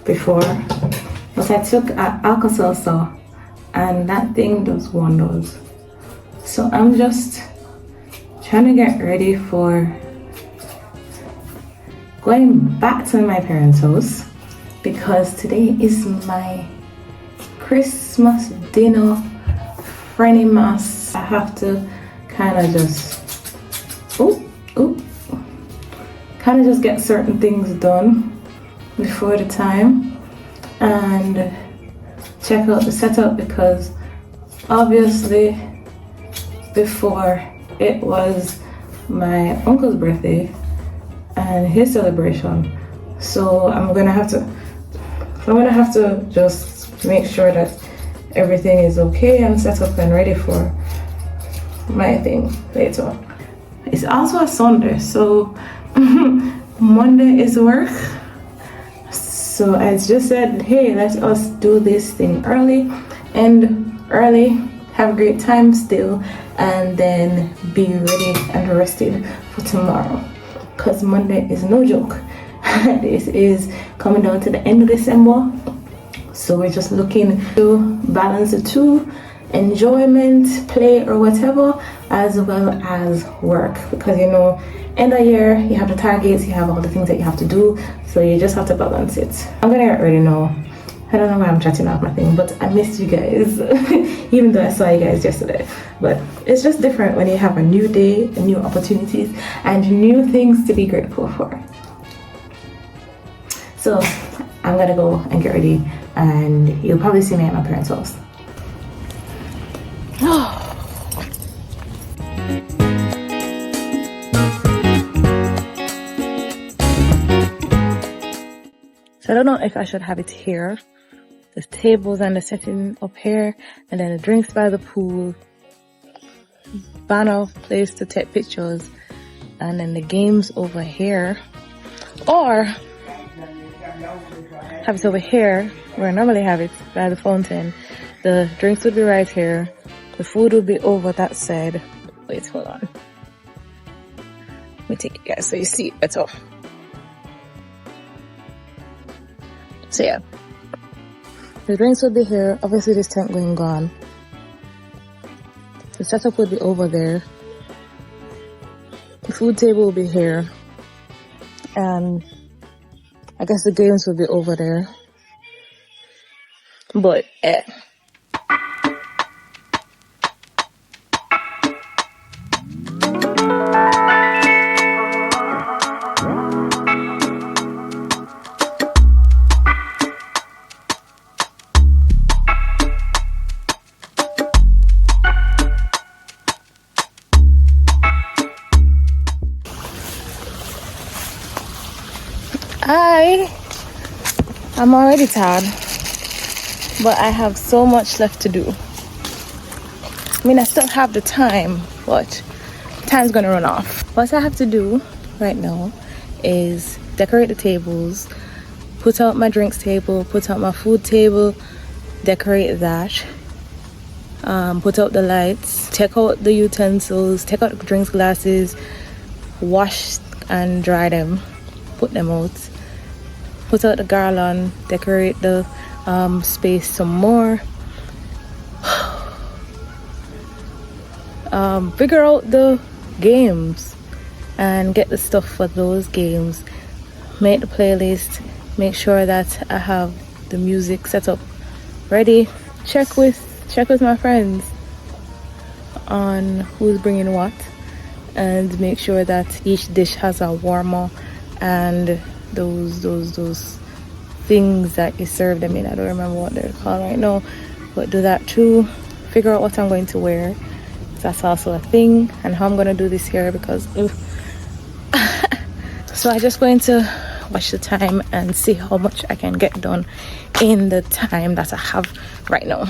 before, but I took Alka-Seltzer and that thing does wonders. So I'm just trying to get ready for going back to my parents' house because today is my Christmas dinner Frenny mass. I have to kind of just get certain things done before the time and check out the setup, because obviously before it was my uncle's birthday and his celebration, so I'm gonna have to just make sure that everything is okay and set up and ready for my thing later. It's also a Sunday, so Monday is work. So I just said, hey, let us do this thing early, have a great time still, and then be ready and rested for tomorrow, because Monday is no joke. This is coming down to the end of December, so we're just looking to balance the two, enjoyment, play or whatever, as well as work, because you know, end of year you have the targets, you have all the things that you have to do, so you just have to balance it. I'm gonna get ready now. I don't know why I'm chatting off my thing, but I missed you guys even though I saw you guys yesterday. But it's just different when you have a new day and new opportunities and new things to be grateful for. So I'm gonna go and get ready, and you'll probably see me at my parents' house. So I don't know if I should have it here, the tables and the setting up here, and then the drinks by the pool, banner place to take pictures, and then the games over here, or have it over here where I normally have it by the fountain. The drinks would be right here, the food would be over that side. Wait, hold on, let me take it guys so you see it better. So yeah, the drinks would be here. Obviously this tent going gone. The setup would be over there. The food table will be here. And I guess the games would be over there. But I'm already tired, but I have so much left to do. I mean, I still have the time, but time's gonna run off. What I have to do right now is decorate the tables, put out my drinks table, put out my food table, decorate that, put out the lights, take out the utensils, take out the drinks glasses, wash and dry them, put them out, put out the garland, decorate the space some more, figure out the games and get the stuff for those games, make the playlist, make sure that I have the music set up ready, check with my friends on who's bringing what, and make sure that each dish has a warmer and those things that you serve them in. I don't remember what they're called right now, but do that too. Figure out what I'm going to wear. That's also a thing, and how I'm going to do this here, because so I'm just going to watch the time and see how much I can get done in the time that I have right now.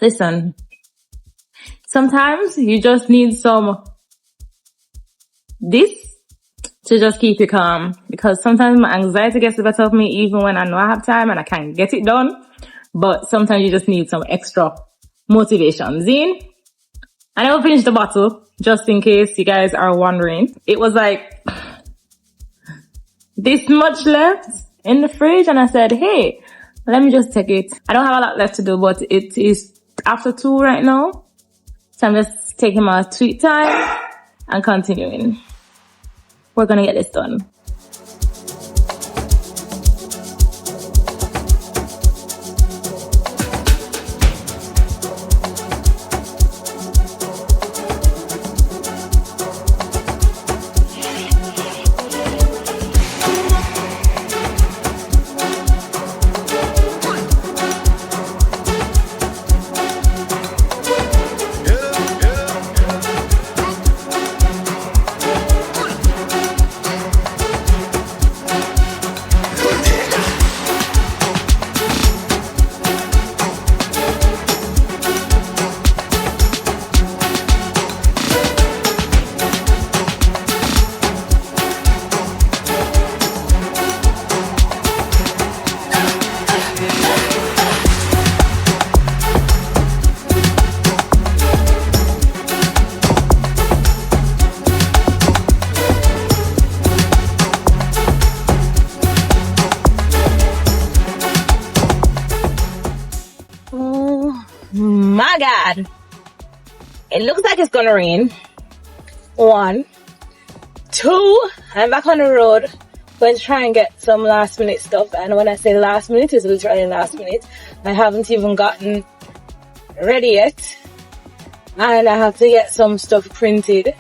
Listen, sometimes you just need some this to just keep you calm, because sometimes my anxiety gets the better of me even when I know I have time and I can get it done. But sometimes you just need some extra motivation. Zine, I never finished the bottle, just in case you guys are wondering. It was like this much left in the fridge, and I said, hey, let me just take it. I don't have a lot left to do, but it is after 2 right now. So I'm just taking my sweet time and continuing. We're gonna get this done. My God, it looks like it's gonna rain. 1, 2, I'm back on the road going to try and get some last minute stuff, and when I say last minute, it's literally last minute. I haven't even gotten ready yet, and I have to get some stuff printed,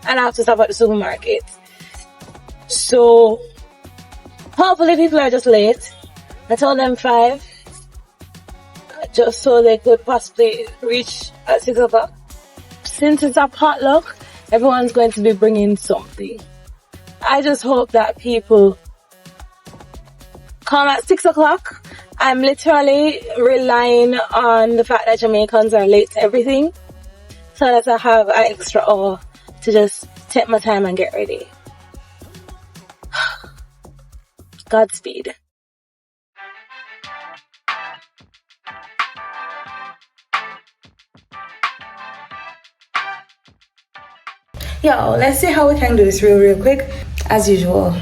and I have to stop at the supermarket. So hopefully people are just late. I told them 5, just so they could possibly reach at 6 o'clock. Since it's a potluck, everyone's going to be bringing something. I just hope that people come at 6 o'clock. I'm literally relying on the fact that Jamaicans are late to everything, so that I have an extra hour to just take my time and get ready. Godspeed. Yo, let's see how we can do this real quick. As usual,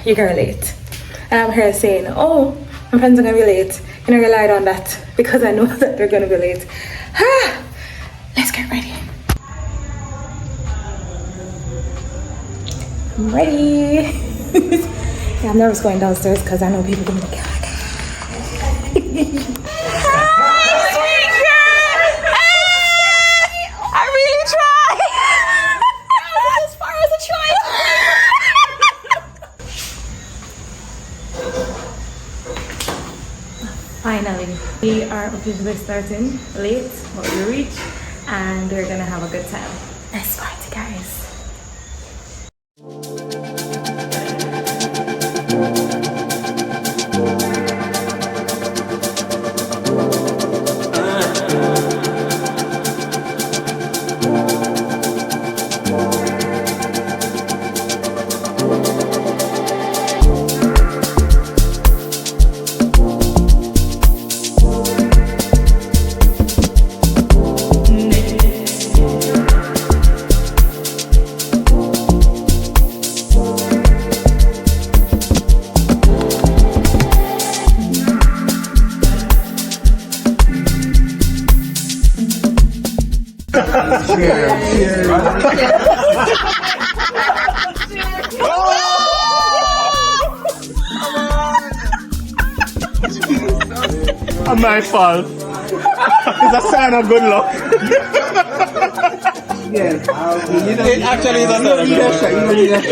you're gonna late, and I'm here saying, oh, my friends are gonna be late. You know, relied on that because I know that they're gonna be late. Let's get ready. I'm ready. Yeah, I'm nervous going downstairs because I know people are gonna be like, finally, we are officially starting late, but we reached and we're gonna have a good time. Let's party, guys. My fault. It's a sign of good luck. Yes. It actually is a sign of good luck.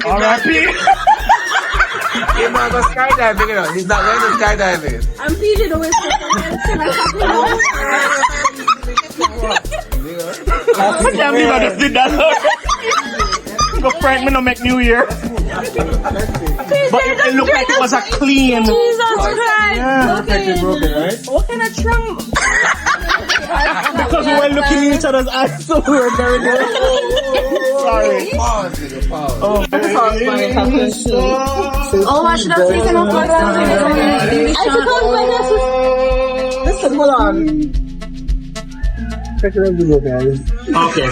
R.I.P. He's not going skydiving, you know. He's not going to skydiving. I'm feeling the way. I can't believe I just did that. Go Frank, me no make New Year. But it looked like it was a clean. Jesus Christ! Yeah. Okay. Broken, right? What kind of trump? Because we were looking in each other's eyes, so we were very good. Sorry. Pause. Oh, Oh, I should have taken off my glasses. I took off my glasses. Listen, hold on. Check it out, guys. Okay.